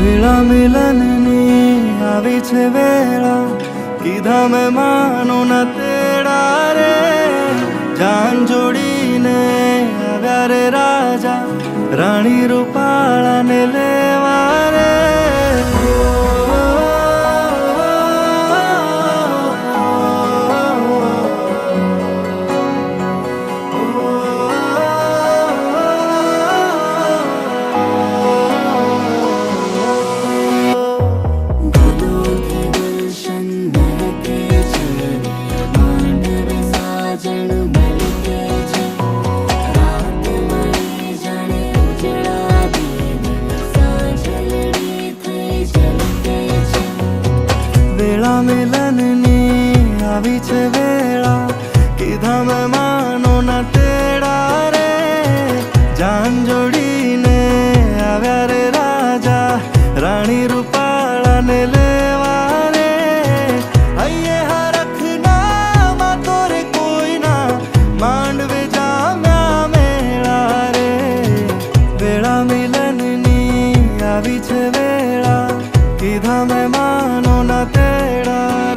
વેળા મિલનની આવી છે વેળા, કીધા મહેમાનો ના તેડા રે. જાન જોડીને આવ્યા રે રાજા, રાણી રૂપાળાને લેવા રે. વેળા મિલનની આવી છે વેળા, કીધા મહેમાનો ના તેડા રે. જાન જોડીને આવ્યા રે રાજા, રાણી રૂપાળાને લેવા રે. અહીંયા હરખના માતો રે કોઈના, માંડવે જામ્યા મેળા રે. વેળા મિલનની આવી છે વેળા, કીધા મહેમાનો ના તેડા.